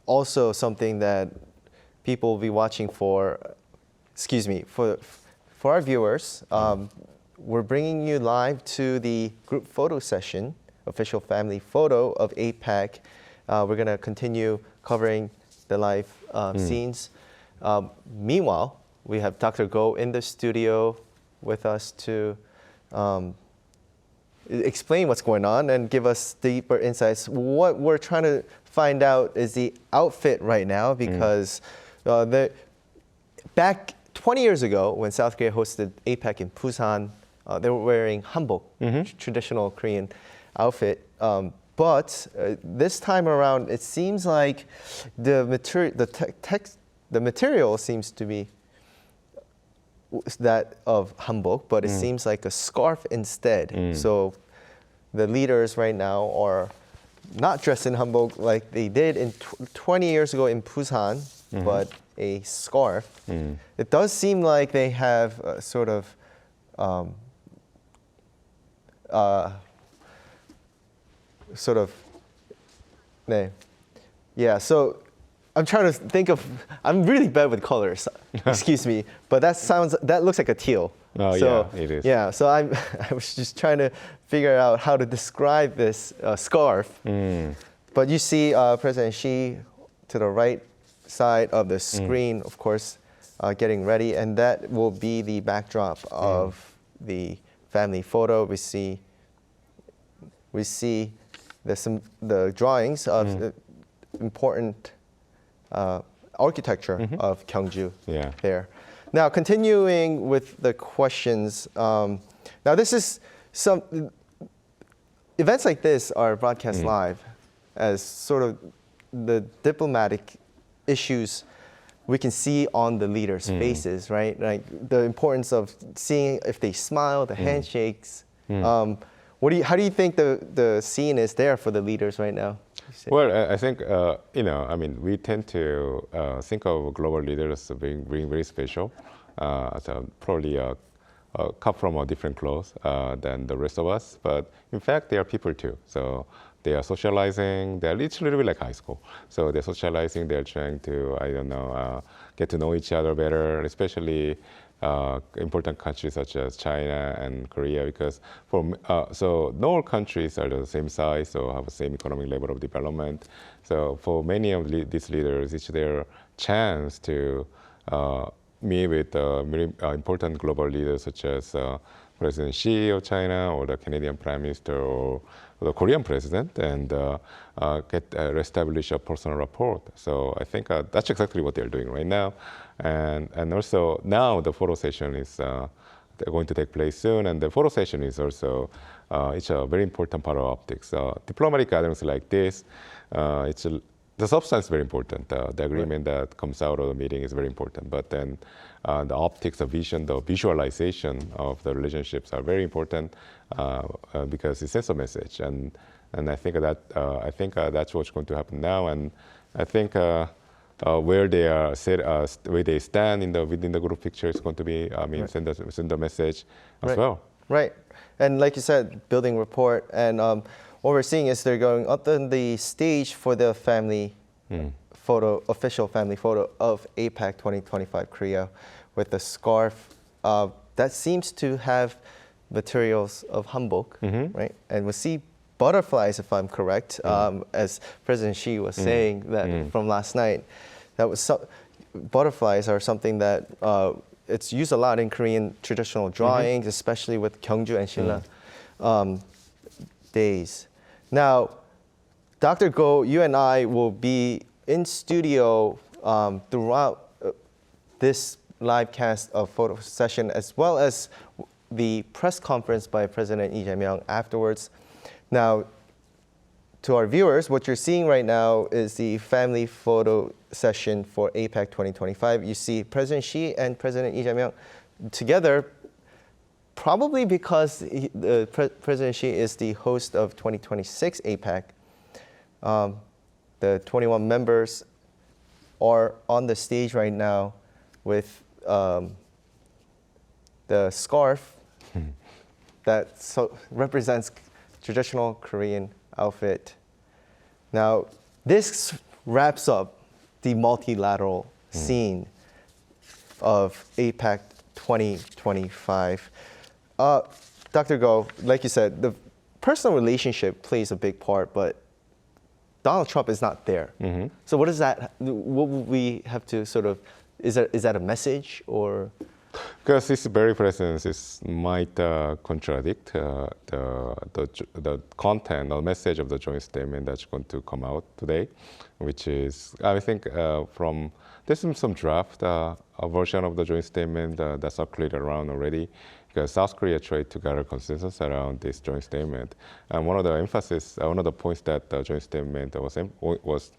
also something that people will be watching for, for our viewers. We're bringing you live to the group photo session, official family photo of APEC. We're going to continue covering the live scenes. Meanwhile, we have Dr. Go in the studio with us to explain what's going on and give us deeper insights. What we're trying to find out is the outfit right now, because back 20 years ago when South Korea hosted APEC in Busan, they were wearing hanbok, traditional Korean outfit. But this time around, it seems like the material seems to be that of hanbok, but it seems like a scarf instead. So the leaders right now are not dressed in hanbok like they did in 20 years ago in Busan, but a scarf. It does seem like they have sort of yeah, so I'm trying to think of, I'm really bad with colors, excuse me, but that looks like a teal. Oh, so, yeah, it is. Yeah, so I was just trying to figure out how to describe this scarf. But you see President Xi to the right side of the screen, of course, getting ready, and that will be the backdrop of the family photo. We see the drawings of the important architecture of Gyeongju there. Now, continuing with the questions. Now, this is events like this are broadcast live as sort of the diplomatic issues we can see on the leaders' faces, right? Like the importance of seeing if they smile, the handshakes. How do you think the scene is there for the leaders right now? Well, I think, we tend to think of global leaders as being very special. So probably come from a different clothes than the rest of us. But in fact, they are people too. So they are socializing. It's a little bit like high school. So they're socializing. They're trying to, get to know each other better, especially important countries such as China and Korea, because so not all countries are the same size or have the same economic level of development. So for many of these leaders, it's their chance to meet with very important global leaders such as President Xi of China or the Canadian Prime Minister or the Korean President, and establish a personal rapport. So I think that's exactly what they're doing right now. And also now the photo session is going to take place soon, and the photo session is also it's a very important part of optics. Diplomatic gatherings like this, the substance is very important. The agreement that comes out of the meeting is very important, but then the optics, the vision, the visualization of the relationships are very important because it sends a message, and I think that's what's going to happen now, and I think. Where they are where they stand within the group picture is going to be, send the message as well. Right, and like you said, building rapport, and what we're seeing is they're going up on the stage for the family photo, official family photo of APEC 2025 Korea, with the scarf that seems to have materials of hanbok, right? And we see butterflies, if I'm correct, as President Xi was saying that from last night. That was butterflies are something that it's used a lot in Korean traditional drawings, especially with Gyeongju and Silla days. Now, Dr. Go, you and I will be in studio throughout this live cast of photo session, as well as the press conference by President Lee Jae-myung afterwards. Now, to our viewers, what you're seeing right now is the family photo session for APEC 2025. You see President Xi and President Lee Jae-myung together, probably because President Xi is the host of 2026 APEC. The 21 members are on the stage right now with the scarf that represents traditional Korean outfit. Now, this wraps up the multilateral scene of APEC 2025. Dr. Go, like you said, the personal relationship plays a big part, but Donald Trump is not there. So what does that, what would we have to sort of, is that a message or? Because his very presence might contradict the content or message of the joint statement that's going to come out today, which is, I think, there's some draft a version of the joint statement that's circulated around already, because South Korea tried to gather consensus around this joint statement. And one of the points that the joint statement was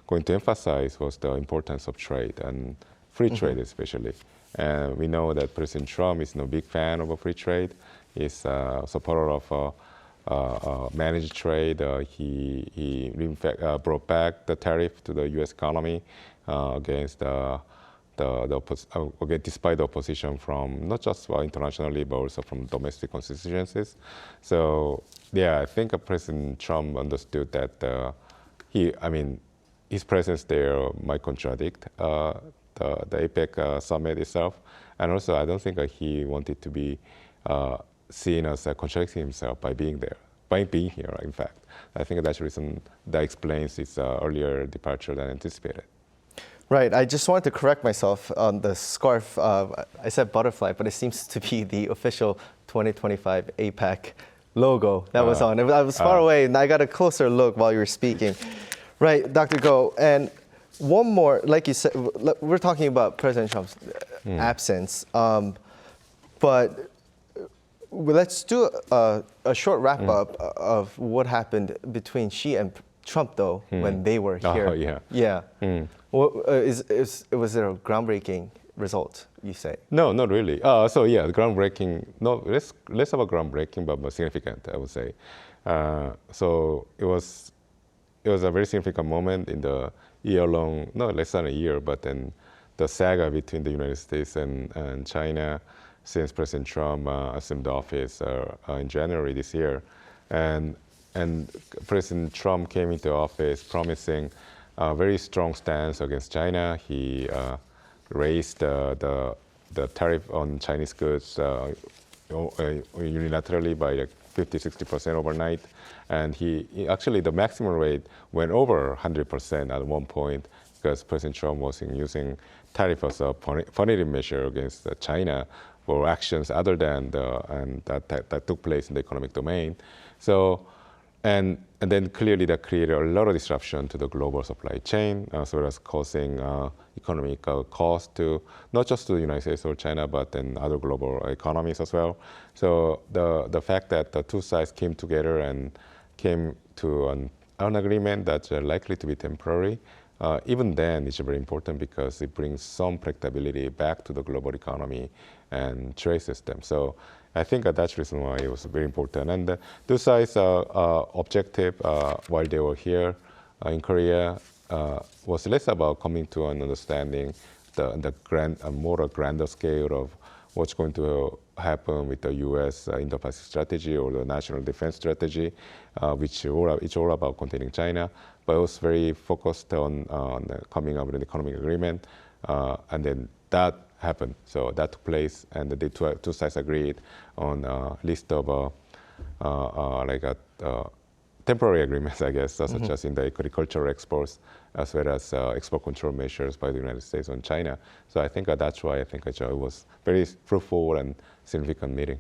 going to emphasize was the importance of trade and free trade especially. And we know that President Trump is no big fan of free trade. He's a supporter of managed trade. He in fact brought back the tariff to the U.S. economy against despite the opposition from not just internationally but also from domestic constituencies. So yeah, I think President Trump understood that his presence there might contradict the APEC summit itself, and also I don't think he wanted to be seen as contradicting himself by being there, by being here. In fact, I think that's the reason that explains his earlier departure than anticipated. Right. I just wanted to correct myself on the scarf. I said butterfly, but it seems to be the official 2025 APEC logo that was on. I was far away, and I got a closer look while you were speaking. Right, Dr. Go. And one more, like you said, we're talking about President Trump's absence, but let's do a short wrap-up of what happened between Xi and Trump, though, when they were here. Oh, yeah. Yeah. Was it a groundbreaking result, you say? No, not really. So yeah, groundbreaking, no, less about groundbreaking, but more significant, I would say. So it was a very significant moment in the year-long, no, less than a year, but then the saga between the United States and China since President Trump assumed office in January this year. And President Trump came into office promising a very strong stance against China. He raised the tariff on Chinese goods unilaterally by like 50-60% overnight. And he actually, the maximum rate went over 100% at one point, because President Trump was using tariff as a punitive measure against China for actions other than that took place in the economic domain. So, and then clearly that created a lot of disruption to the global supply chain, as well as causing economic cost to not just to the United States or China, but then other global economies as well. So the fact that the two sides came together and came to an agreement that's likely to be temporary, even then it's very important because it brings some predictability back to the global economy and trade system. So I think that's the reason why it was very important. And the two sides' objective while they were here in Korea was less about coming to an understanding, the more grander scale of what's going to happen with the U.S. Indo-Pacific strategy or the national defense strategy, which it's all about containing China, but it was very focused on coming up with an economic agreement, and then that happened. So that took place, and the two sides agreed on a list of temporary agreements, I guess, such as in the agricultural exports, as well as export control measures by the United States on China. So I think that's why I think it was very fruitful and significant meeting.